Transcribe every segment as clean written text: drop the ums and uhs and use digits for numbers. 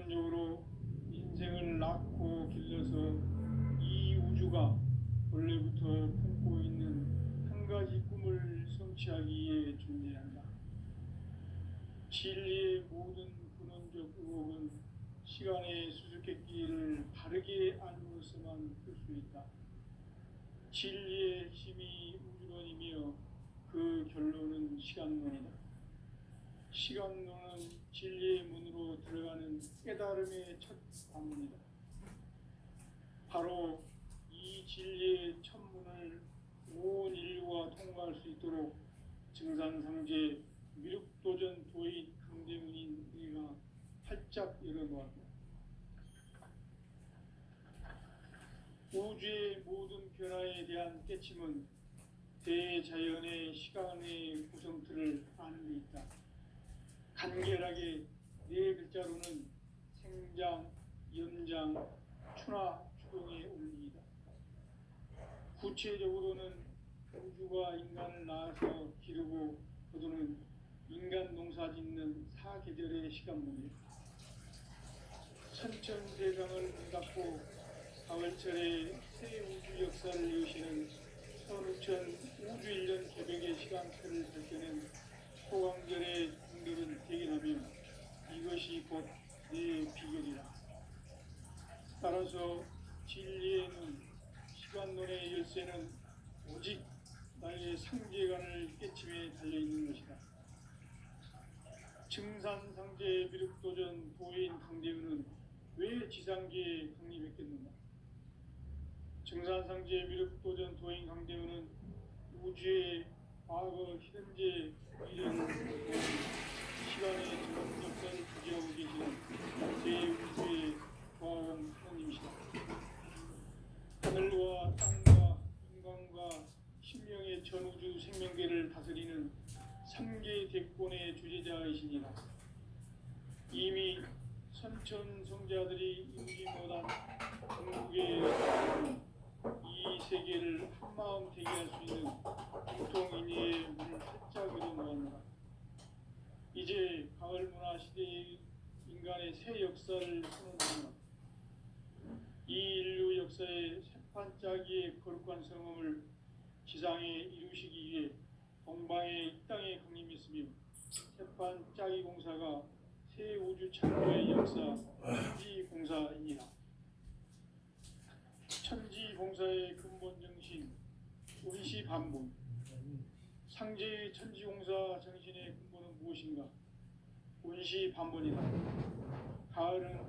기본적으로 인생을 낳고 길러서 이 우주가 원래부터 품고 있는 한 가지 꿈을 성취하기 위해 존재한다. 진리의 모든 근원적 의혹은 시간의 수수께끼를 바르게 알므로서만 풀 수 있다. 진리의 핵심이 우주론이며 그 결론은 시간론이다. 시간론은 진리의 문으로 들어가는 깨달음의 첫 관문이다. 바로 이 진리의 첫 문을 온 인류가 통과할 수 있도록 증산상제 미륵도전 도인 강대문인 우리가 활짝 열어놓았다. 우주의 모든 변화에 대한 깨침은 대자연의 시간의 구성틀을 아는 데 있다. 간결하게 네 글자로는 생장, 연장, 추나 추동의 원리이다. 구체적으로는 우주가 인간을 낳아서 기르고 거두는 인간 농사짓는 사계절의 시간문이다. 천천세상을 문 닫고 가을철에 새 우주 역사를 여시는 선우천 우주 1년 개벽의 시간표를 펼쳐낸 소강절의 분들은 대견하며 이것이 곧 내 비결이라. 따라서 진리의 눈, 시간론의 열쇠는 오직 나의 상계관을 깨침에 달려있는 것이다. 증산상제 미륵도전 도인 강대은은 왜 지상계에 강림했겠는가? 증산상제 미륵도전 도인 강대은은 우주의 과거, 현재, 미래를 시간의 전원 역사를 주재하고 계시는 제5주의 과학원 하나님이시다. 하늘과 땅과 인간과 신명의 전우주 생명계를 다스리는 3계 대권의 주제자이시니라. 이미 선천성자들이 이루지 못한 중국의 이 세계를 한마음 되게 할 수 있는 공통인의의 문을 활짝 열어놓았노라. 이제 가을 문화 시대의 인간의 새 역사를 선언하노라. 이 인류 역사의 새판짜기의 거룩한 성험을 지상에 이루시기 위해 동방의 이 땅에 강림했으며 새판짜기 공사가 새 우주 창조의 역사 천지공사이니라. 천지공사의 근본 정신 운시반본. 상제의 천지공사 정신의 근본은 무엇인가? 운시반본이다. 가을은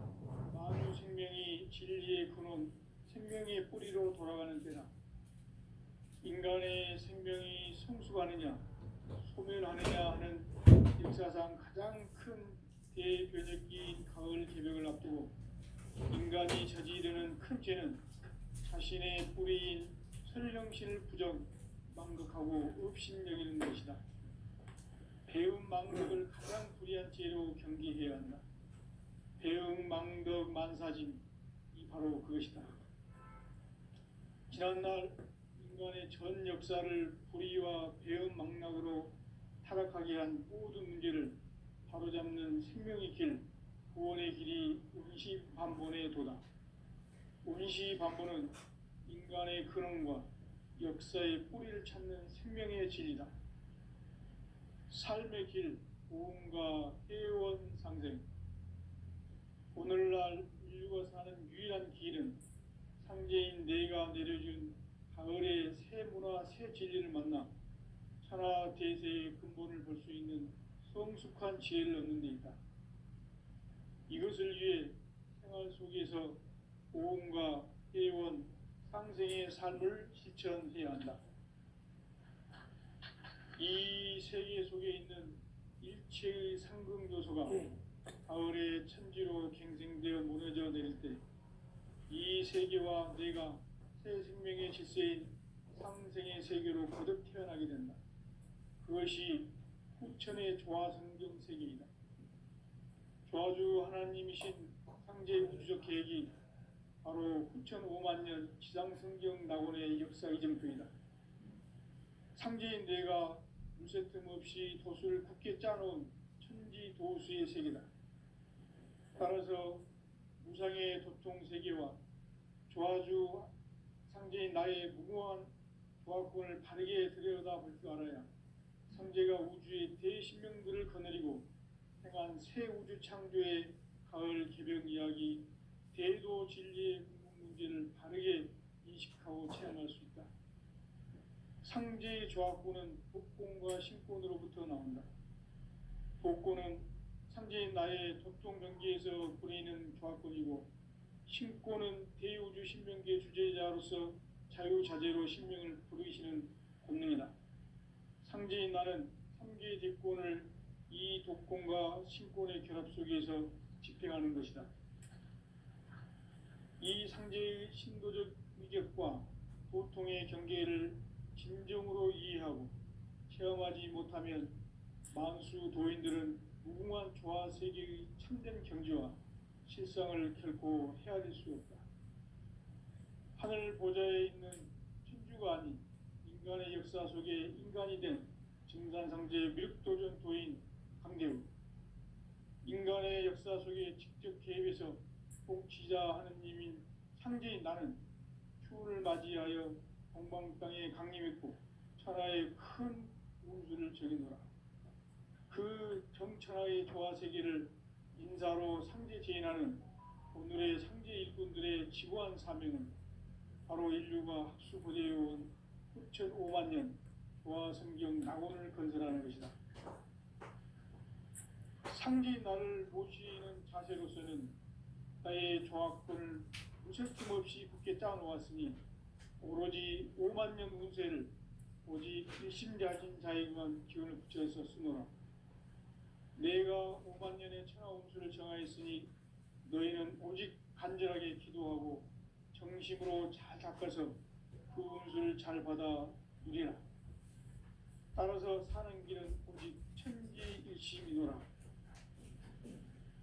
만유 생명이 진리의 근원, 생명의 뿌리로 돌아가는 때다. 인간의 생명이 성숙하느냐, 소멸하느냐 하는 역사상 가장 큰 대변혁기인 가을 개벽을 앞두고 인간이 저지르는 큰 죄는 자신의 뿌리인 설령신을 부정, 망극하고 업신여기는 것이다. 배움 망덕을 가장 불의한 죄로 경계해야 한다. 배움 망덕 만사진, 이 바로 그것이다. 지난날 인간의 전 역사를 불의와 배움 망락으로 타락하게 한 모든 문제를 바로잡는 생명의 길, 구원의 길이 운시반본의 도다. 운시반본은 인간의 근원과 역사의 뿌리를 찾는 생명의 진리다. 삶의 길, 보험과 해원상생. 오늘날 인류가 사는 유일한 길은 상제인 내가 내려준 가을의 새 문화, 새 진리를 만나 천하 대세의 근본을 볼 수 있는 성숙한 지혜를 얻는 데 있다. 이것을 위해 생활 속에서 보험과 해원, 상생의 삶을 실천해야 한다. 이 세계 속에 있는 일체의 상극 요소가 가을의 천지로 갱생되어 무너져 내릴 때 이 세계와 내가 새 생명의 질서인 상생의 세계로 거듭 태어나게 된다. 그것이 후천의 조화성경 세계이다. 조화주 하나님이신 상제 우주적 계획이 바로 후천 5만년 지상성경 낙원의 역사 이정표이다. 상제인 내가 물새 틈 없이 도수를 굳게 짜놓은 천지 도수의 세계다. 따라서 따라서 무상의 도통 세계와 조화주 상제인 나의 무궁한 조화권을 바르게 들여다볼 줄 알아야 성제가 우주의 대신명들을 거느리고 행한 새 우주 창조의 가을 개벽 이야기, 대도 진리의 궁극 문제를 바르게 인식하고 체험할 수 있다. 상제의 조화권은 복권과 신권으로부터 나온다. 복권은 상제인 나의 도통 경계에서 부리는 조화권이고, 신권은 대우주 신명계의 주제자로서 자유자재로 신명을 부르시는 권능이다. 상제인 나는 3개의 대권을 이 독권과 신권의 결합 속에서 집행하는 것이다. 이 상제의 신도적 위격과 도통의 경계를 진정으로 이해하고 체험하지 못하면 만수 도인들은 무궁한 조화 세계의 참된 경지와 실상을 결코 헤아릴 수 없다. 하늘 보좌에 있는 천주가 아닌 인간의 역사 속에 인간이 된 증산상제 미륵도전 도인 강대우, 인간의 역사 속에 직접 개입해서 복지자 하느님인 상제인 나는 추운을 맞이하여 동방 땅에 강림했고 천하의 큰 운수를 정해노라. 그 정천하의 조화 세계를 인사로 상제 제인하는 오늘의 상제 일꾼들의 지구한 사명은 바로 인류가 학수고대해온 9,500만 년 조화 성경 낙원을 건설하는 것이다. 상제인 나를 모시는 자세로서는 나의 조화권을 무색김 없이 굳게 짜놓았으니 오로지 5만 년 운세를 오직 일심자진 자에게만 기운을 붙여서 쓰노라. 내가 5만 년의 천하 운수를 정하였으니 너희는 오직 간절하게 기도하고 정심으로 잘 닦아서 그 운수를 잘 받아 누리라. 따라서 사는 길은 오직 천지일심이노라.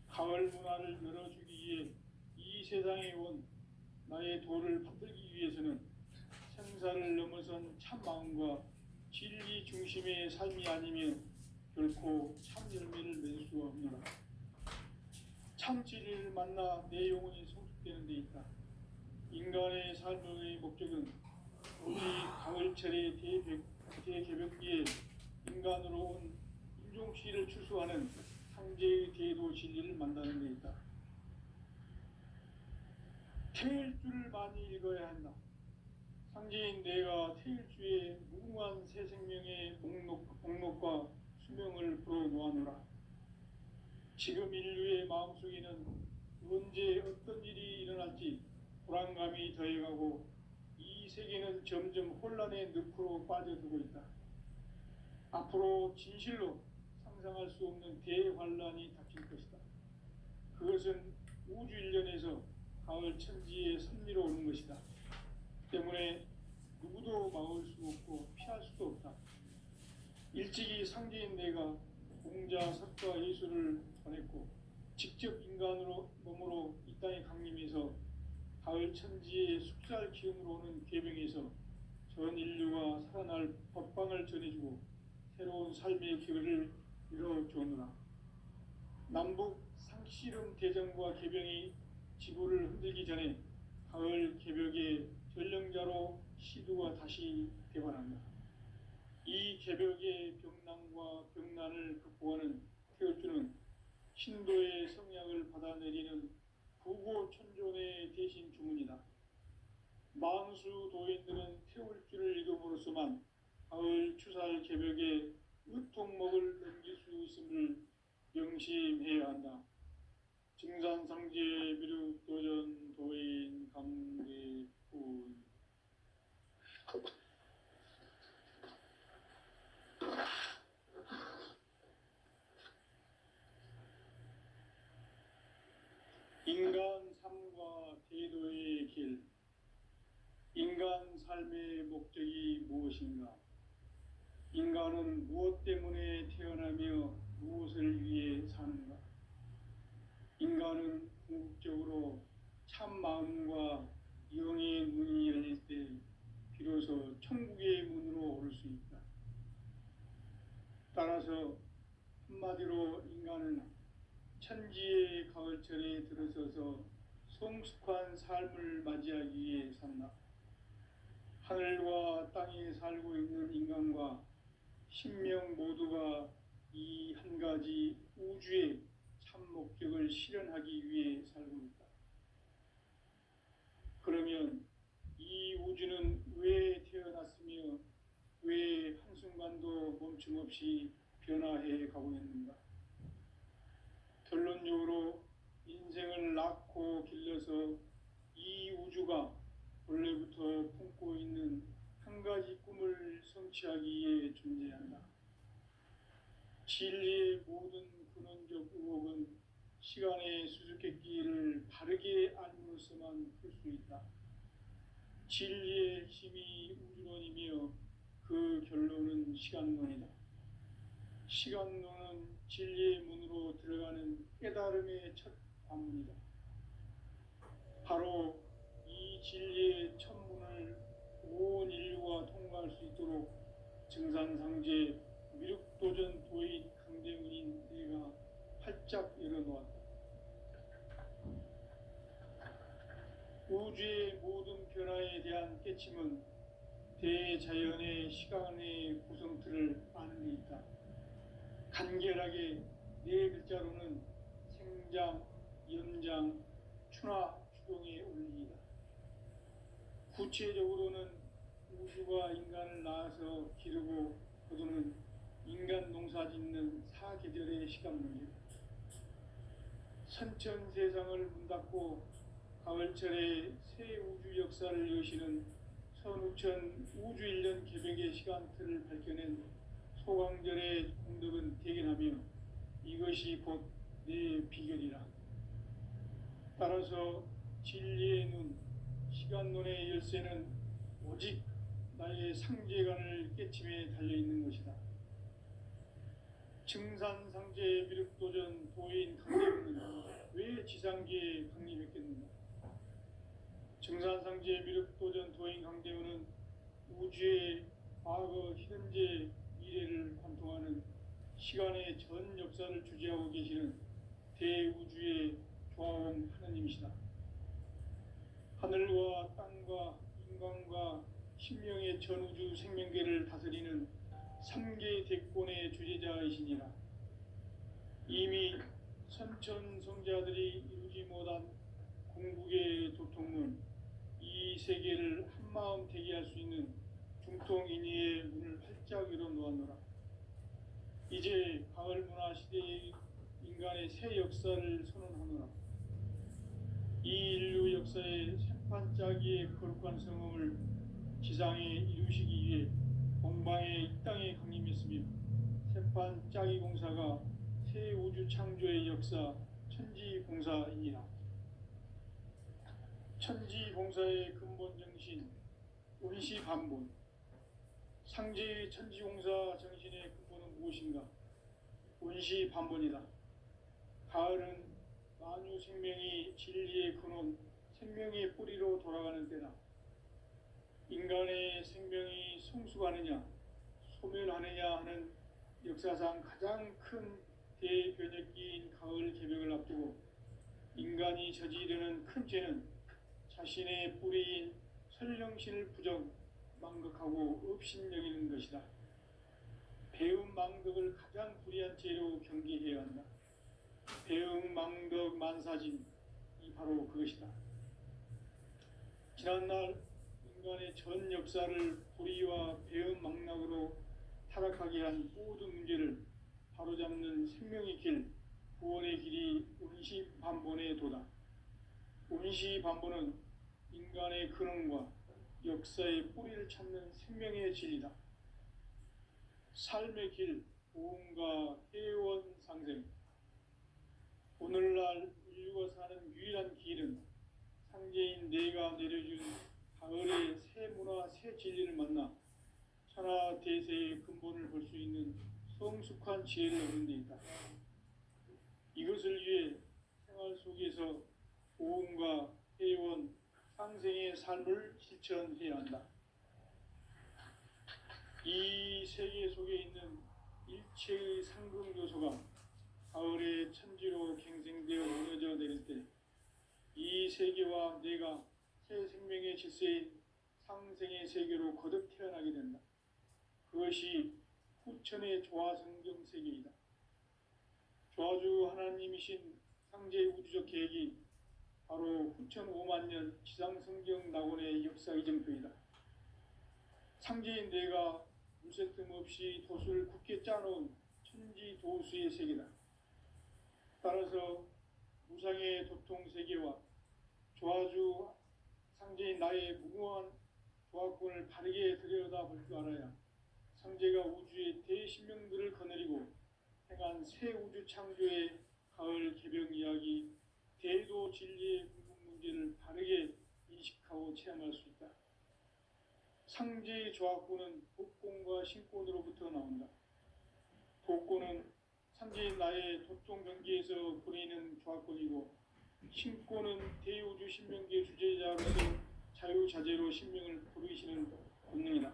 가을 문화를 열어주기 위해 이 세상에 온 나의 도를 받들기 위해서는 생사를 넘어선 참 마음과 진리 중심의 삶이 아니면 결코 참 열매를 맺을 수 없노라. 참 진리를 만나 내 영혼이 성숙되는 데 있다. 인간의 삶의 목적은 오직 가을철의 대개벽기에 인간으로 온 인종시를 추수하는 상제의 대도 진리를 만나는 데 있다. 태일주를 많이 읽어야 한다. 상제인 내가 태일주의 무궁한 새 생명의 목록과 수명을 불어놓아노라. 지금 인류의 마음속에는 언제 어떤 일이 일어날지 불안감이 더해가고 이 세계는 점점 혼란의 늪으로 빠져들고 있다. 앞으로 진실로 상상할 수 없는 대환란이 닥칠 것이다. 그것은 우주 일련에서 가을 천지의 섭리로 오는 것이다. 때문에 누구도 막을 수 없고 피할 수도 없다. 일찍이 상제인 내가 공자, 석가, 예수를 전했고 직접 인간으로 몸으로 이 땅에 강림해서 가을 천지의 숙살 기운으로 오는 계병에서 전 인류가 살아날 법방을 전해주고 새로운 삶의 기회를 이뤄주느라. 남북 상씨름 대전과 계병이 지구를 흔들기 전에 가을 개벽의 전령자로 시두가 다시 대발한다. 이 개벽의 병난과 병난을 극복하는 태울주는 신도의 성약을 받아내리는 구고천존의 대신 주문이다. 만수 도인들은 태울주를 읽음으로써만 가을 추살 개벽의 의통목을 넘길 수 있음을 명심해야 한다. 증산상제 미륵도전 도인 강대훈. 인간 삶과 대도의 길. 인간 삶의 목적이 무엇인가? 인간은 무엇 때문에 태어나며 무엇을 위해 사는가? 인간은 궁극적으로 참 마음과 영의 문이 열릴 때 비로소 천국의 문으로 오를 수 있다. 따라서 한마디로 인간은 천지의 가을철에 들어서서 성숙한 삶을 맞이하기 위해 산다. 하늘과 땅에 살고 있는 인간과 신명 모두가 이 한 가지 우주의 참 목적을 실현하기 위해 살고 있다. 그러면 이 우주는 왜 태어났으며 왜 한순간도 멈춤없이 변화해 가고 있는가? 결론적으로 인생을 낳고 길러서 이 우주가 원래부터 품고 있는 한 가지 꿈을 성취하기 위해 존재한다. 진리의 모든 근원적 의혹은 시간의 수수께끼를 바르게 알므로서만 풀 수 있다. 진리의 힘이 우주론이며 그 결론은 시간론이다. 시간론은 진리의 문으로 들어가는 깨달음의 첫 관문이다. 바로 이 진리의 첫 문을 온 인류가 통과할 수 있도록 증산상제 미륵도전 도인 강대문인 내가 활짝 열어놓았다. 우주의 모든 변화에 대한 깨침은 대자연의 시간의 구성틀을 아는 데 있다. 간결하게 네 글자로는 생장, 연장, 추나 추동의 원리이다. 구체적으로는 우주가 인간을 낳아서 기르고 거두는 인간 농사 짓는 사계절의 시간론이다. 선천 세상을 문 닫고 가을철에 새 우주 역사를 여시는 선우천 우주 1년 개백의 시간틀을 밝혀낸 소강절의 공덕은 대견하며 이것이 곧 내 비결이라. 따라서 진리의 눈, 시간론의 열쇠는 오직 나의 상제관을 깨침에 달려있는 것이다. 증산상제 미륵도전 도인 강대문은 왜 지상계에 강림했겠는가? 증산상제 미륵도전 도인 강대문은 우주의 과거, 현재, 미래를 관통하는 시간의 전 역사를 주재하고 계시는 대우주의 조화원 하느님이시다. 하늘과 땅과 인간과 신명의 전우주 생명계를 다스리는 3개 대권의 주재자이시니라. 이미 선천성자들이 이루지 못한 궁극의 도통문, 이 세계를 한마음 대기할 수 있는 중통인의의 문을 활짝 열어놓았노라. 이제 가을 문화 시대의 인간의 새 역사를 선언하노라. 이 인류 역사의 새판짜기의 거룩한 성음을 지상에 이루시기 위해 공방에 이 땅에 강림했으며 새판짜기 공사가 새 우주 창조의 역사 천지공사이니라. 천지공사의 근본 정신 원시반본. 상제의 천지공사 정신의 근본은 무엇인가? 원시반본이다. 가을은 만유 생명이 진리의 근원, 생명의 뿌리로 돌아가는 때다. 인간의 생명이 성숙하느냐, 소멸하느냐 하는 역사상 가장 큰 대변혁기인 가을 개벽을 앞두고 인간이 저지르는 큰 죄는 자신의 뿌리인 설령신을 부정, 망극하고 업신여기는 것이다. 배움 망덕을 가장 불의한 죄로 경계해야 한다. 배움 망덕 만사진, 이 바로 그것이다. 지난날 인간의 전 역사를 불의와 배움 망락으로 타락하게 한 모든 문제를 바로잡는 생명의 길, 구원의 길이 원시반본의 도다. 원시반본은 인간의 근원과 역사의 뿌리를 찾는 생명의 진리다. 삶의 길, 보험과 회원 상생. 오늘날 인류가 사는 유일한 길은 상제인 내가 내려준 가을의 새 문화, 새 진리를 만나 천하 대세의 근본을 볼 수 있는 성숙한 지혜를 얻는 데 있다. 이것을 위해 생활 속에서 보험과 회원, 상생의 삶을 실천해야 한다. 이 세계 속에 있는 일체의 상금 요소가 가을의 천지로 갱생되어 무너져 내릴 때 이 세계와 내가 새 생명의 질서인 상생의 세계로 거듭 태어나게 된다. 그것이 후천의 조화성경 세계이다. 조화주 하나님이신 상제의 우주적 계획이 바로 후천 5만 년 지상성경 낙원의 역사 이정표이다. 상제인 내가 물새 틈 없이 돛을 굳게 짜놓은 천지 도수의 세계다. 따라서 무상의 도통 세계와 조화주 상제인 나의 무궁한 조화권을 바르게 들여다볼 줄 알아야 상제가 우주의 대신명들을 거느리고 행한 새 우주 창조의 가을 개벽 이야기, 대도 진리의 궁극 문제를 바르게 인식하고 체험할 수 있다. 상제의 조화권은 독권과 신권으로부터 나온다. 독권은 상제인 나의 도통 경계에서 보내는 조화권이고, 신권은 대우주 신명기의 주제자로서 자유자재로 신명을 부르시는 본능이다.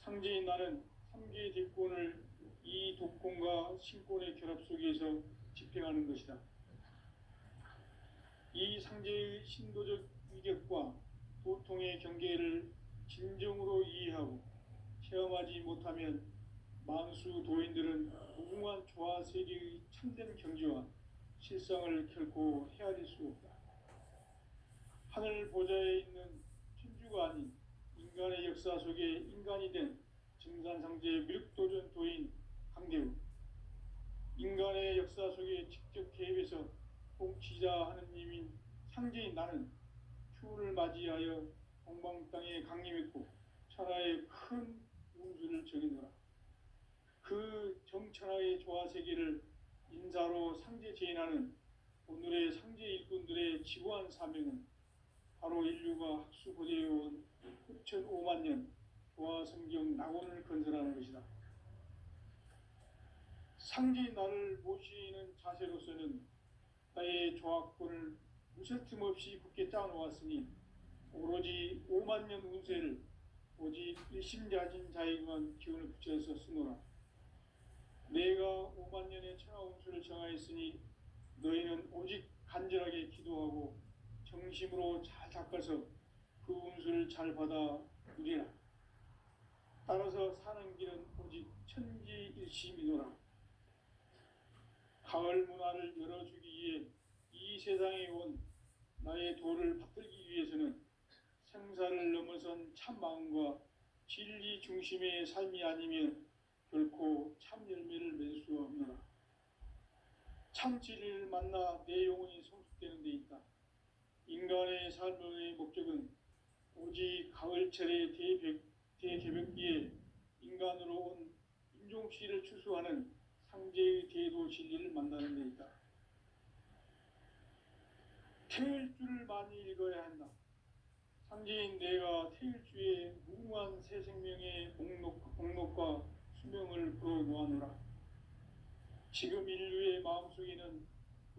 상제인 나는 3개의 대권을 이 독권과 신권의 결합 속에서 집행하는 것이다. 이 상제의 신도적 위격과 도통의 경계를 진정으로 이해하고 체험하지 못하면 만수 도인들은 무궁한 조화 세계의 참된 경지와 실상을 결코 헤아릴 수 없다. 하늘 보좌에 있는 천주가 아닌 인간의 역사 속에 인간이 된 증산상제의 미륵도전 도인 강대우, 인간의 역사 속에 직접 개입해서 통치자 하느님인 상제인 나는 추후를 맞이하여 동방 땅에 강림했고 천하의 큰 운수를 정해노라. 그 정천하의 조화세계를 인사로 상제 제인하는 오늘의 상제 일꾼들의 지고한 사명은 바로 인류가 학수고대해온 후천 5만 년 조화성경 낙원을 건설하는 것이다. 상제인 나를 모시는 자세로서는 나의 조화권을 무쇠틈 없이 굳게 짜놓았으니 오로지 5만 년 운세를 오직 일심자진 자에게만 기운을 붙여서 쓰노라. 내가 5만 년의 천하 운수를 정하였으니 너희는 오직 간절하게 기도하고 정심으로 잘 닦아서 그 운수를 잘 받아 누리라. 따라서 사는 길은 오직 천지일심이노라. 가을 문화를 열어주기 위해 이 세상에 온 나의 도를 받들기 위해서는 생사를 넘어선 참 마음과 진리 중심의 삶이 아니면 결코 참 열매를 맺을 수 없노라. 참 진리를 만나 내 영혼이 성숙되는 데 있다. 인간의 삶의 목적은 오직 가을철의 대개벽기에 인간으로 온 인종시를 추수하는 상제의 대도 진리를 만나는 데 있다. 태일주를 많이 읽어야 한다. 상제인 내가 태일주의 무궁한 새 생명의 목록과 수명을 풀어놓아노라. 지금 인류의 마음속에는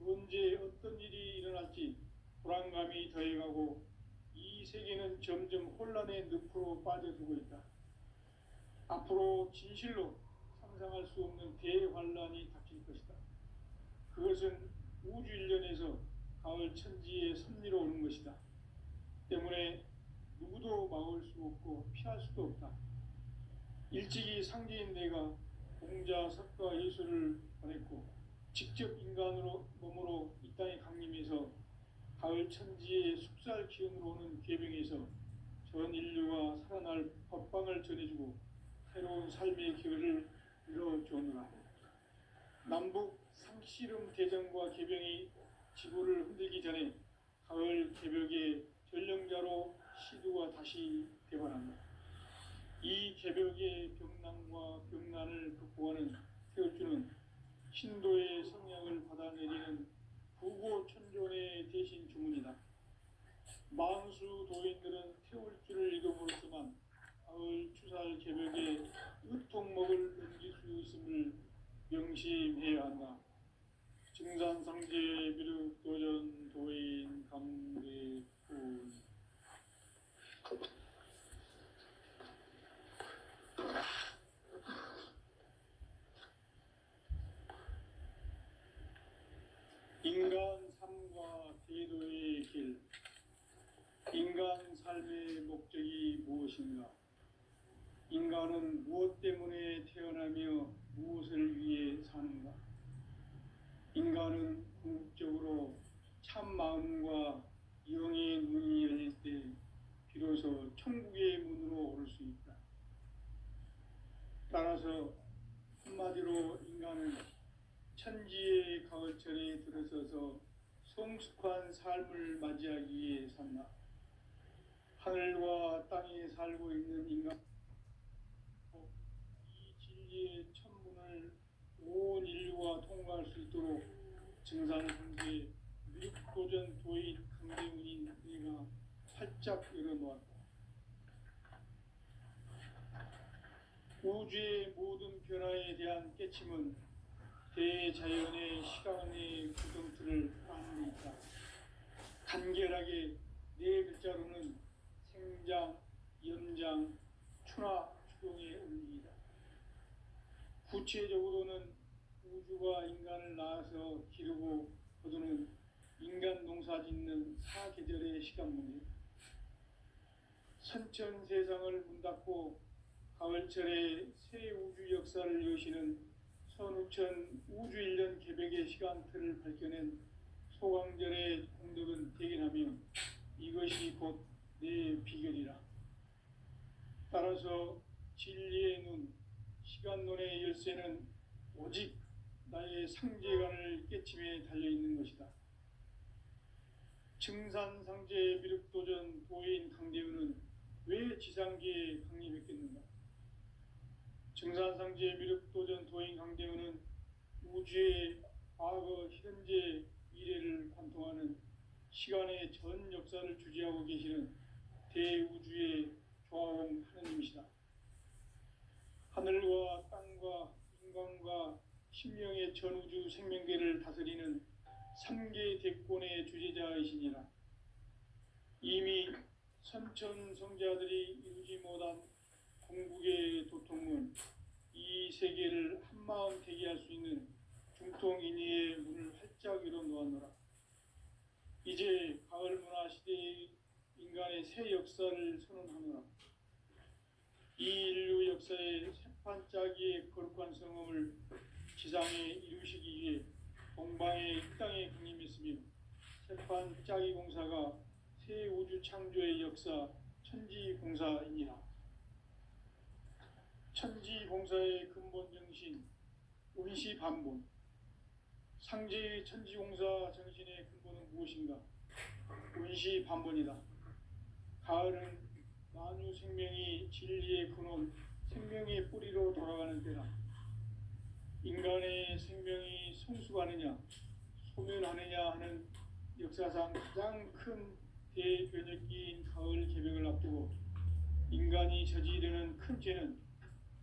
언제 어떤 일이 일어날지 불안감이 더해가고 이 세계는 점점 혼란의 늪으로 빠져들고 있다. 앞으로 진실로 상상할 수 없는 대환란이 닥칠 것이다. 그것은 우주 일련에서 가을 천지의 섭리로 오는 것이다. 때문에 누구도 막을 수 없고 피할 수도 없다. 일찍이 상제인 내가 공자, 석가, 예수를 보냈고 직접 인간으로 몸으로 이 땅에 강림해서 가을 천지의 숙살 기운으로 오는 계병에서 전 인류가 살아날 법방을 전해주고 새로운 삶의 기회를 이뤄주노라. 남북 상씨름 대전과 계병이 지구를 흔들기 전에 가을 개벽의 전령자로 시두가 다시 개발한다. 이 개벽의 병난과 병난을 극복하는 태울주는 신도의 성향을 받아내리는 부고천존의 대신 주문이다. 만수 도인들은 태울주를 읽어보았지만 가을 추살 개벽에 으통목을 넘길 수 있음을 명심해야 한다. 증산상제 미륵도전 도인 감대군. 제도의 길. 인간 삶의 목적이 무엇인가? 인간은 무엇 때문에 태어나며 무엇을 위해 사는가? 인간은 궁극적으로 참 마음과 영의 눈이 열릴 때 비로소 천국의 문으로 오를 수 있다. 따라서 한마디로 인간은 천지의 가을철에 들어서서 성숙한 삶을 맞이하기 위해 산다. 하늘과 땅에 살고 있는 인간, 이 진리의 천문을 온 인류가 통과할 수 있도록 증산상제 미륵도전 도인 강대훈인 내가 활짝 열어놓았다. 우주의 모든 변화에 대한 깨침은 대자연의 시간의 구정틀을 아는 데 있다. 간결하게 네 글자로는 생장, 연장, 추나 추동의 의미이다. 구체적으로는 우주가 인간을 낳아서 기르고 거두는 인간 농사 짓는 사계절의 시간문이다. 선천 세상을 문 닫고 가을철에 새 우주 역사를 여시는 선우천 우주 1년 개백의 시간틀을 밝혀낸 소강절의 공덕은 대견하며 이것이 곧 내 비결이라. 따라서 진리의 눈, 시간론의 열쇠는 오직 나의 상제관을 깨침에 달려있는 것이다. 증산상제 미륵도전 도인 강대훈은 왜 지상계에 강림했겠는가? 증산상제 미륵도전 도인 강대훈은 우주의 과거, 현재, 미래를 관통하는 시간의 전 역사를 주재하고 계시는 대우주의 조화원 하느님이시다. 하늘과 땅과 인간과 신명의 전우주 생명계를 다스리는 3계 대권의 주재자이시니라. 이미 선천 성자들이 이루지 못한 궁극의 도통문, 이 세계를 한마음 되게 할 수 있는 중통인의의 문을 활짝 열어놓았노라. 이제 가을 문화 시대의 인간의 새 역사를 선언하노라. 이 인류 역사의 새판짜기의 거룩한 성험을 지상에 이루시기 위해 동방의 이 땅에 강림했으며 새판짜기 공사가 새 우주 창조의 역사 천지공사이니라. 천지공사의 근본 정신 운시반본. 상제의 천지공사 정신의 근본은 무엇인가? 운시반본이다. 가을은 만유 생명이 진리의 근원, 생명의 뿌리로 돌아가는 때다. 인간의 생명이 성숙하느냐, 소멸하느냐 하는 역사상 가장 큰 대변혁기인 가을 개벽을 앞두고 인간이 저지르는 큰 죄는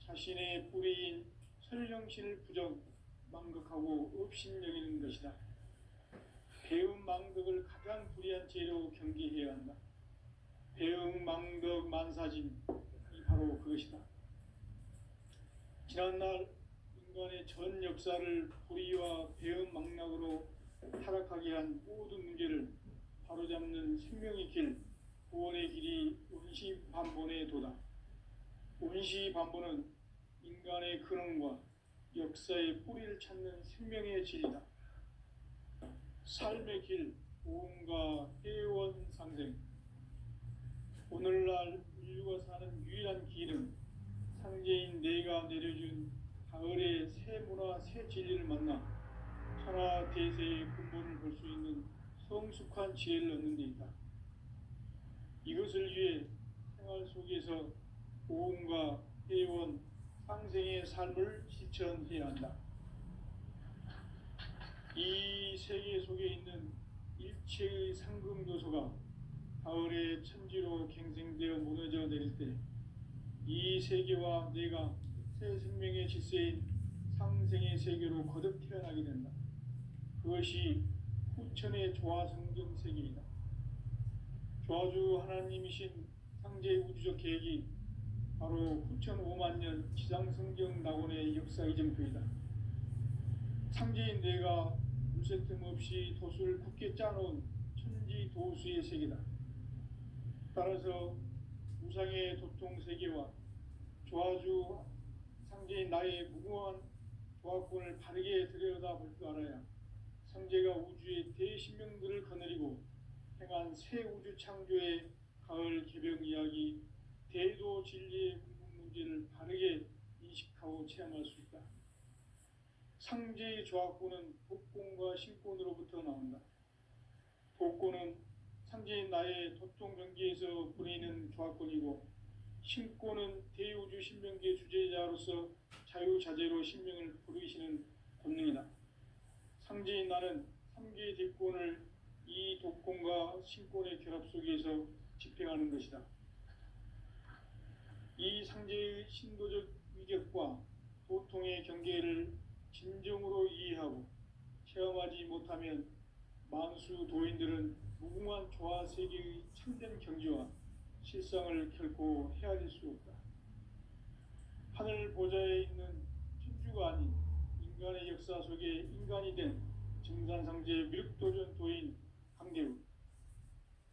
자신의 뿌리인 설령신을 부정, 망극하고 업신여기는 것이다. 배움 망덕을 가장 불의한 죄로 경계해야 한다. 배움 망덕 만사짐이 바로 그것이다. 지난날 인간의 전 역사를 불의와 배움 망락으로 타락하게 한 모든 문제를 바로잡는 생명의 길, 구원의 길이 운시반본의 도다. 운시반본은 인간의 근원과 역사의 뿌리를 찾는 생명의 진리다. 삶의 길, 보험과 회원상생. 오늘날 인류가 사는 유일한 길은 상제인 내가 내려준 가을의 새 문화, 새 진리를 만나 천하 대세의 근본을 볼 수 있는 성숙한 지혜를 얻는 데 있다. 이것을 위해 생활 속에서 보험과 회원, 상생의 삶을 실천해야 한다. 이 세계 속에 있는 일체의 상금 요소가 가을의 천지로 갱생되어 무너져 내릴 때 이 세계와 내가 새 생명의 질서인 상생의 세계로 거듭 태어나게 된다. 그것이 후천의 조화성경 세계이다. 조화주 하나님이신 상제의 우주적 계획이 바로 후천 5만 년 지상성경 낙원의 역사 이정표이다. 상제인 내가 물새 틈 없이 돛을 굳게 짜놓은 도수의 세계다. 따라서 우상의 도통 세계와 조화주 상제인 나의 무궁한 조합권을 바르게 들여다볼 줄 알아야 상제가 우주의 대신명들을 거느리고 행한 새 우주 창조의 가을 개벽 이야기, 대도 진리의 궁극 문제를 바르게 인식하고 체험할 수 있다. 상제의 조합권은 복권과 신권으로부터 나온다. 복권은 상제인 나의 도통 경계에서 부리는 조합권이고, 신권은 대우주 신명계 주제자로서 자유자재로 신명을 부르시는 권능이다. 상제인 나는 3개의 대권을 이 독권과 신권의 결합 속에서 집행하는 것이다. 이 상제의 신도적 위격과 도통의 경계를 진정으로 이해하고 체험하지 못하면 만수 도인들은 무궁한 조화 세계의 참된 경지와 실상을 결코 헤아릴 수 없다. 하늘 보좌에 있는 천주가 아닌 인간의 역사 속에 인간이 된 증산상제 미륵도전 도인 강대우,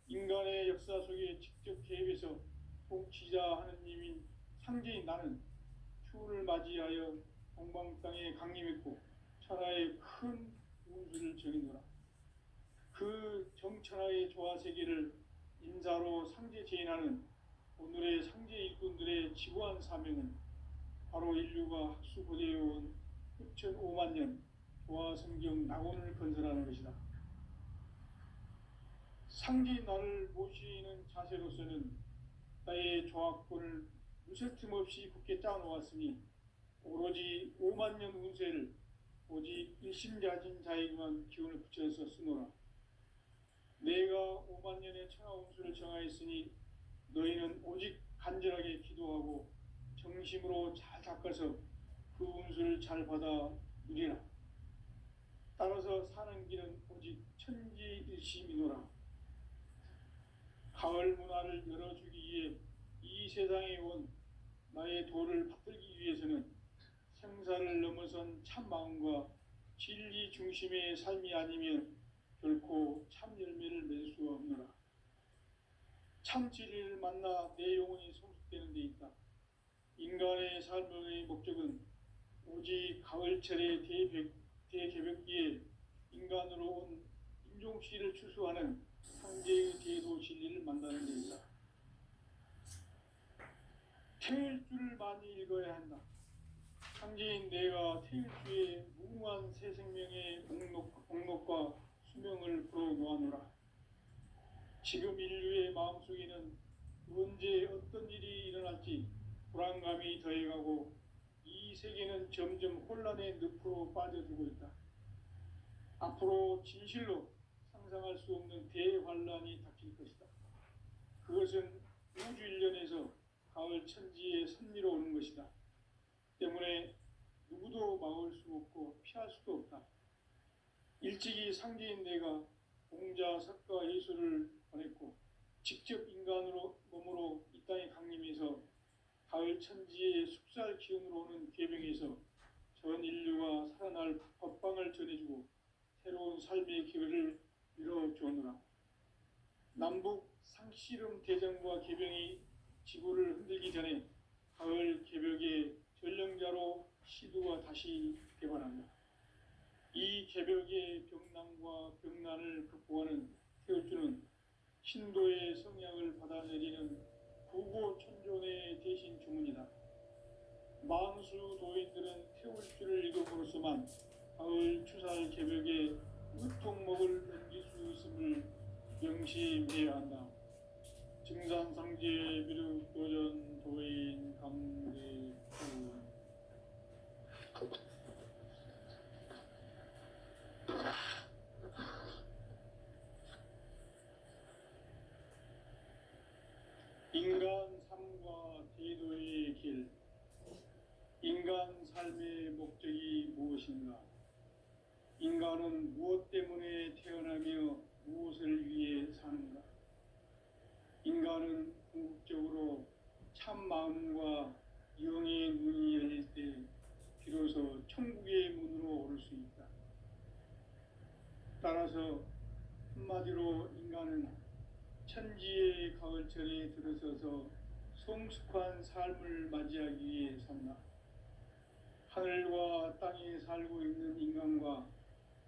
인간의 역사 속에 직접 개입해서 통치자 하느님인 상제인 나는 추운을 맞이하여 동방 땅에 강림했고 천하의 큰 운수를 정해노라. 그 정천하의 조화 세계를 인사로 상제 제인하는 오늘의 상제 일꾼들의 지구한 사명은 바로 인류가 학수고대해온 6,500만 년 조화 성경 낙원을 건설하는 것이다. 상제인 나를 모시는 자세로서는 나의 조합권을 무쇠틈 없이 굳게 짜놓았으니 오로지 5만 년 운세를 오직 일심자진 자에게만 기운을 붙여서 쓰노라. 내가 5만 년의 천하 운수를 정하였으니 너희는 오직 간절하게 기도하고 정심으로 잘 닦아서 그 운수를 잘 받아 누리라. 따라서 사는 길은 오직 천지일심이노라. 가을 문화를 열어주기 위해 이 세상에 온 나의 도를 받들기 위해서는 생사를 넘어선 참 마음과 진리 중심의 삶이 아니면 결코 참 열매를 맺을 수가 없노라. 참 진리를 만나 내 영혼이 성숙되는 데 있다. 인간의 삶의 목적은 오직 가을철의 대개벽기에 인간으로 온 인종씨를 추수하는 상제의 대도 진리를 만나는 데 있다. 태일 줄을 많이 읽어야 한다. 상제인 내가 태일주의 무궁한 새 생명의 목록과 수명을 풀어놓아노라. 지금 인류의 마음속에는 언제 어떤 일이 일어날지 불안감이 더해가고 이 세계는 점점 혼란의 늪으로 빠져들고 있다. 앞으로 진실로 상상할 수 없는 대환란이 닥칠 것이다. 그것은 우주 일련에서 가을 천지의 섭리로 오는 것이다. 때문에 누구도 막을 수 없고 피할 수도 없다. 일찍이 상제인 내가 공자, 석가, 예수를 보냈고 직접 인간으로 몸으로 이 땅에 강림해서 가을 천지의 숙살 기운으로 오는 계병에서 전 인류가 살아날 법방을 전해주고 새로운 삶의 기회를 열어주었노라. 남북 상씨름 대전과 계병이 지구를 흔들기 전에 가을 개벽의 전령자로 시두가 다시 개발한다. 이 개벽의 병난과 병난을 극복하는 태울주는 신도의 성향을 받아내리는 구고천존의 대신 주문이다. 만수 도인들은 태울주를 읽음으로써만 가을 추살 개벽의 으통목을 넘길 수 있음을 명심해야 한다. 증산상제 미륵도전 도인 강대우. 인간 삶과 대도의 길. 인간 삶의 목적이 무엇인가? 인간은 무엇 때문에 태어나며 무엇을 위해 사는가? 인간은 궁극적으로 참 마음과 영의 문이 열릴 때 비로소 천국의 문으로 오를 수 있다. 따라서 한마디로 인간은 천지의 가을철에 들어서서 성숙한 삶을 맞이하기 위해 산다. 하늘과 땅에 살고 있는 인간과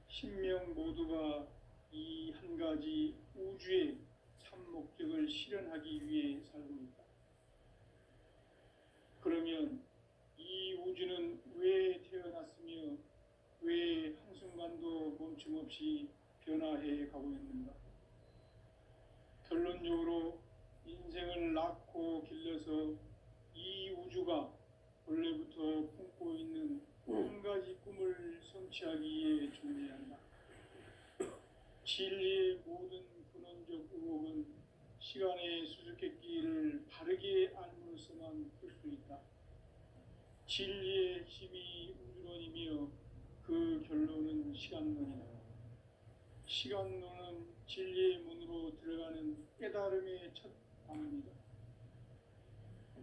신명 모두가 이 한 가지 우주의 참 목적을 실현하기 위해 살고 있다. 그러면 이 우주는 왜 태어났으며 왜 한순간도 멈춤없이 변화해 가고 있는가? 결론적으로 인생을 낳고 길러서 이 우주가 원래부터 품고 있는 한 가지 꿈을 성취하기 위해 존재한다. 진리의 모든 근원적 의혹은 시간의 수수께끼를 바르게 알므로써만 풀 수 있다. 진리의 핵심이 우주론이며 그 결론은 시간론이다. 시간론은 진리의 문으로 들어가는 깨달음의 첫 방문이다.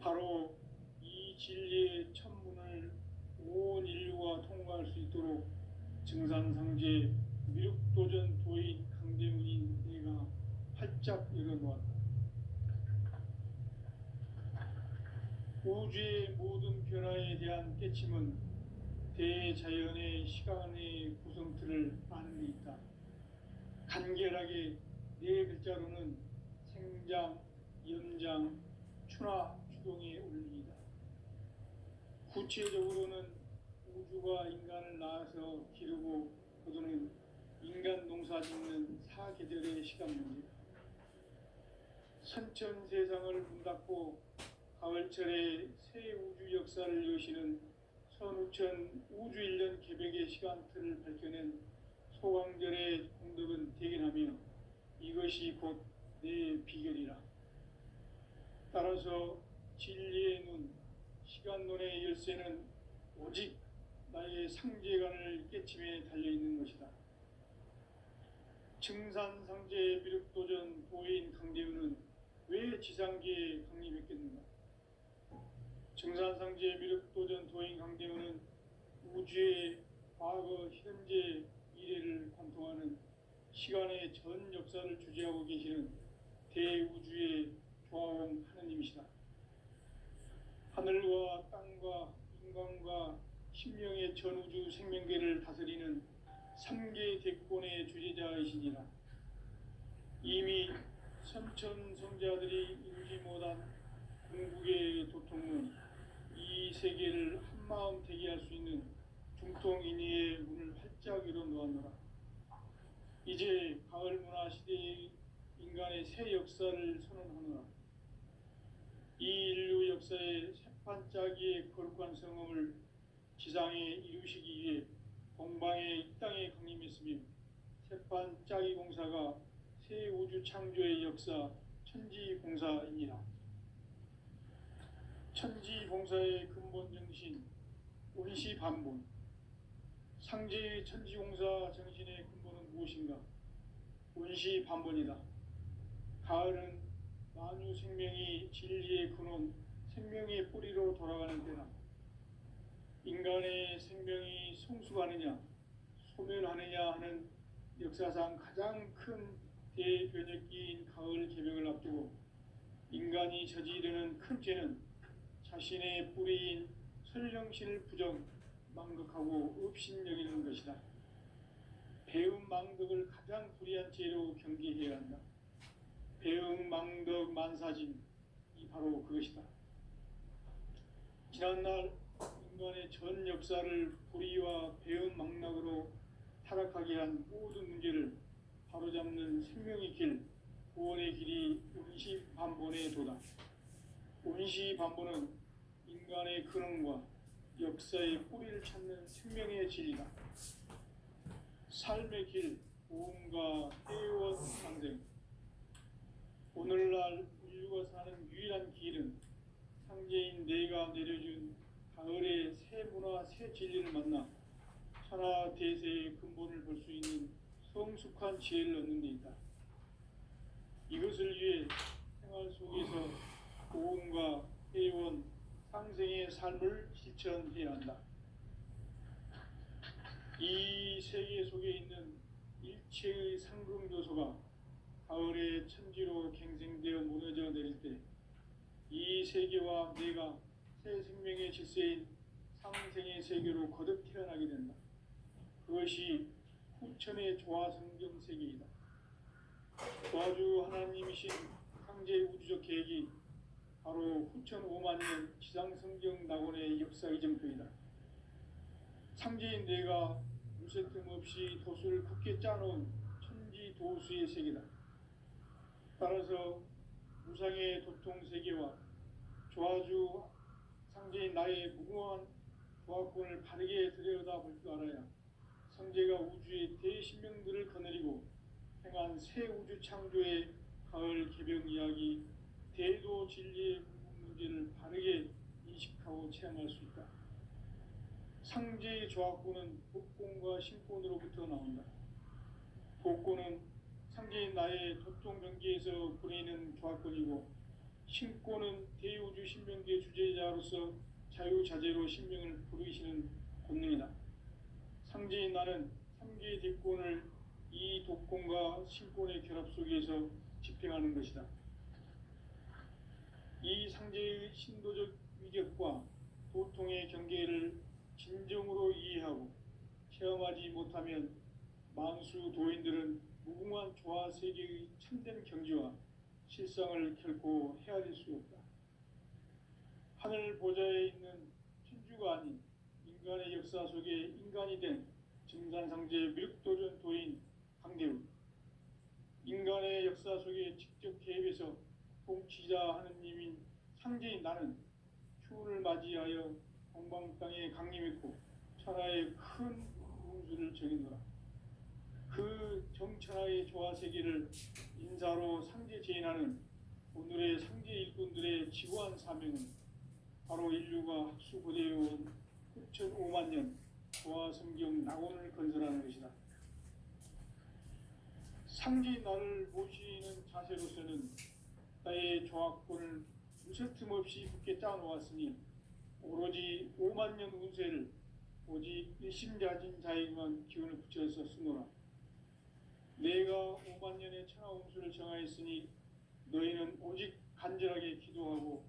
바로 이 진리의 첫 문을 온 인류가 통과할 수 있도록 증산상제 미륵도전 도인 강대문인 내가 활짝 열어놓았다. 우주의 모든 변화에 대한 깨침은 대자연의 시간의 구성틀을 아는 데 있다. 간결하게 네 글자로는 생장, 연장, 추나 추동의 원리이다. 구체적으로는 우주가 인간을 낳아서 기르고 거두는 인간 농사 짓는 사계절의 시간 문제다. 선천 세상을 문닫고 가을철에 새 우주 역사를 여시는 선우천 우주 1년 개벽의 시간틀을 밝혀낸 소강절의 공덕은 대견하며 이것이 곧 내 비결이라. 따라서 진리의 눈, 시간론의 열쇠는 오직 나의 상제관을 깨침에 달려있는 것이다. 증산상제 미륵도전 도인 강대우는 왜 지상계에 강림했겠는가? 증산상제 미륵도전 도인 강대우는 우주의 과거, 현재, 미래를 관통하는 시간의 전 역사를 주재하고 계시는 대우주의 조화원 하느님이시다. 하늘과 땅과 인간과 신명의 전우주 생명계를 다스리는 3계 대권의 주재자이시니라. 이미 선천성자들이 이루지 못한 궁극의 도통은 이 세계를 한마음 되게 할 수 있는 중통인의의 문을 활짝 열어놓았노라. 이제 가을 문화 시대의 인간의 새 역사를 선언하노라. 이 인류 역사의 새판짜기의 거룩한 성음을 지상에 이루시기 위해 동방의 이 땅에 강림했으며 새판짜기 공사가 새 우주 창조의 역사 천지봉사이니라. 천지봉사의 근본 정신 운시반본. 상제의 천지공사 정신의 근본은 무엇인가? 운시반본이다. 가을은 만유 생명이 진리의 근원, 생명의 뿌리로 돌아가는 때다. 인간의 생명이 성숙하느냐, 소멸하느냐 하는 역사상 가장 큰 대변혁기인 가을 개벽을 앞두고 인간이 저지르는 큰 죄는 자신의 뿌리인 설령신을 부정, 망극하고 업신여기는 것이다. 배움 망덕을 가장 불의한 죄로 경계해야 한다. 배움 망덕 만사진, 이 바로 그것이다. 지난날 인간의 전 역사를 불의와 배움 망락으로 타락하게 한 모든 문제를 바로잡는 생명의 길, 구원의 길이 운시반본의 도다. 운시반본은 인간의 근원과 역사의 뿌리를 찾는 생명의 진리다. 삶의 길, 보험과 해원 상생. 오늘날 인류가 사는 유일한 길은 상제인 내가 내려준 가을의 새 문화, 새 진리를 만나 천하 대세의 근본을 볼 수 있는 성숙한 지혜를 얻는 데 있다. 이것을 위해 생활 속에서 보험과 해원, 상생의 삶을 실천해야 한다. 이 세계 속에 있는 이체의 상금 요소가 가을의 천지로 갱생되어 무너져 내릴 때 이 세계와 내가 새 생명의 질서인 상생의 세계로 거듭 태어나게 된다. 그것이 후천의 조화성경 세계이다. 조화주 하나님이신 상제 우주적 계획이 바로 후천 5만 년 지상성경 낙원의 역사 이정표이다. 상제인 내가 무쇠 틈 없이 도수를 굳게 짜놓은 천지 도수의 세계다. 따라서 무상의 도통 세계와 조화주 상제인 나의 무궁한 조화권을 바르게 들여다볼 줄 알아야 상제가 우주의 대신명들을 거느리고 행한 새 우주 창조의 가을 개병 이야기, 대도 진리의 문제를 바르게 인식하고 체험할 수 있다. 상제의 조화권은 복권과 신권으로부터 나온다. 복권은 상제인 나의 도통 경계에서 부리는 조화권이고, 신권은 대우주 신명기의 주제자로서 자유자재로 신명을 부르시는 권능이다. 상제인 나는 3개의 대권을 이 독권과 신권의 결합 속에서 집행하는 것이다. 이 상제의 신도적 위격과 도통의 경계를 진정으로 이해하고 체험하지 못하면 만수 도인들은 무궁한 조화 세계의 참된 경지와 실상을 결코 헤아릴 수 없다. 하늘 보좌에 있는 천주가 아닌 인간의 역사 속에 인간이 된 증산상제 밀도전 도인 강대우, 인간의 역사 속에 직접 개입해서 통치자 하느님인 상제인 나는 추운을 맞이하여 동방 땅에 강림했고 천하의 큰 운수를 정해노라. 그 정천하의 조화 세계를 인사로 상제 제인하는 오늘의 상제 일꾼들의 지구한 사명은 바로 인류가 학수고대해온 9,5만 년 조화 성경 낙원을 건설하는 것이다. 상제인 나를 모시는 자세로서는 나의 조화권을 무쇠틈 없이 굳게 짜놓았으니 오로지 5만 년 운세를 오직 일심자진 자에게만 기운을 붙여서 쓰노라. 내가 5만 년의 천하 운수를 정하였으니 너희는 오직 간절하게 기도하고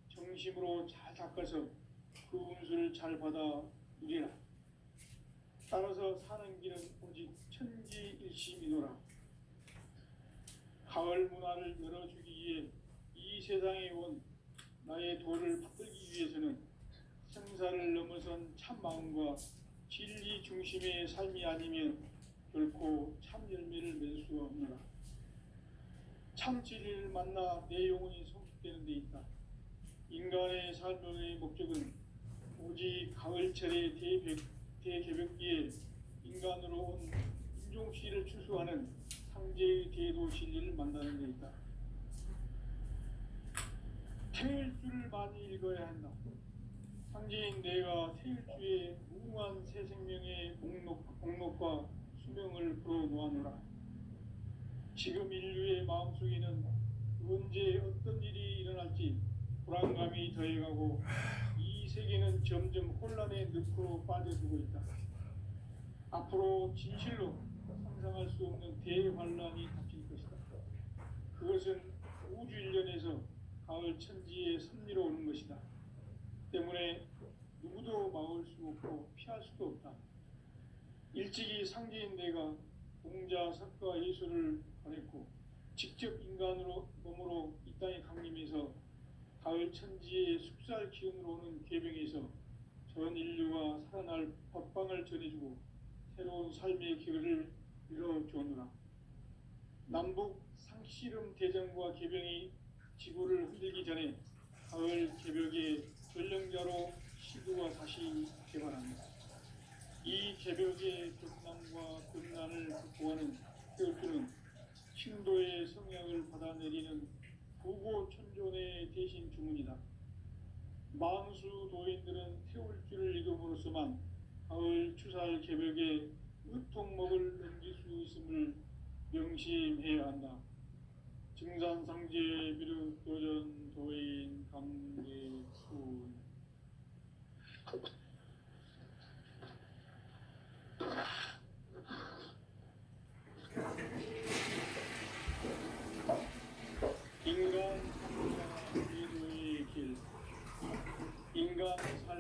정심으로 잘 닦아서 그 운수를 잘 받아 누리라. 따라서 사는 길은 오직 천지일심이노라. 가을 문화를 열어주기 위해 이 세상에 온 나의 도를 받들기 위해서는 생사를 넘어선 참 마음과 진리 중심의 삶이 아니면 결코 참 열매를 맺을 수가 없노라. 참 진리를 만나 내 영혼이 성숙되는 데 있다. 인간의 삶의 목적은 오직 가을철의 대개벽기에 인간으로 온 인종시를 추수하는 상제의 대도 진리를 만나는 데 있다. 태일주를 많이 읽어야 한다. 상제인 내가 태일주의 무궁한 새 생명의 목록과 수명을 불어놓아노라. 지금 인류의 마음속에는 언제 어떤 일이 일어날지 불안감이 더해가고 이 세계는 점점 혼란의 늪으로 빠져들고 있다. 앞으로 진실로 상상할 수 없는 대환란이 닥칠 것이다. 그것은 우주 일련에서 가을 천지의 섭리로 오는 것이다. 때문에 누구도 막을 수 없고 피할 수도 없다. 일찍이 상제인 내가 공자, 석가, 예수를 보냈고 직접 인간으로 몸으로 이 땅에 강림해서 가을 천지의 숙살 기운으로 오는 계병에서 전 인류가 살아날 법방을 전해주고 새로운 삶의 기회를 열어주었노라. 남북 상씨름 대전과 계병이 지구를 흔들기 전에 가을 개벽의 전령자로 시도가 다시 개발합니다. 이 개벽의 격난과 급난을 극복하는 태울주는 신도의 성향을 받아내리는 부고천존의 대신 주문이다. 만수 도인들은 태울주를 읽음으로써만 가을 추살 개벽의 의통목을 넘길 수 있음을 명심해야 한다. 증산상제 비륵 도전 도인 강대훈. 인간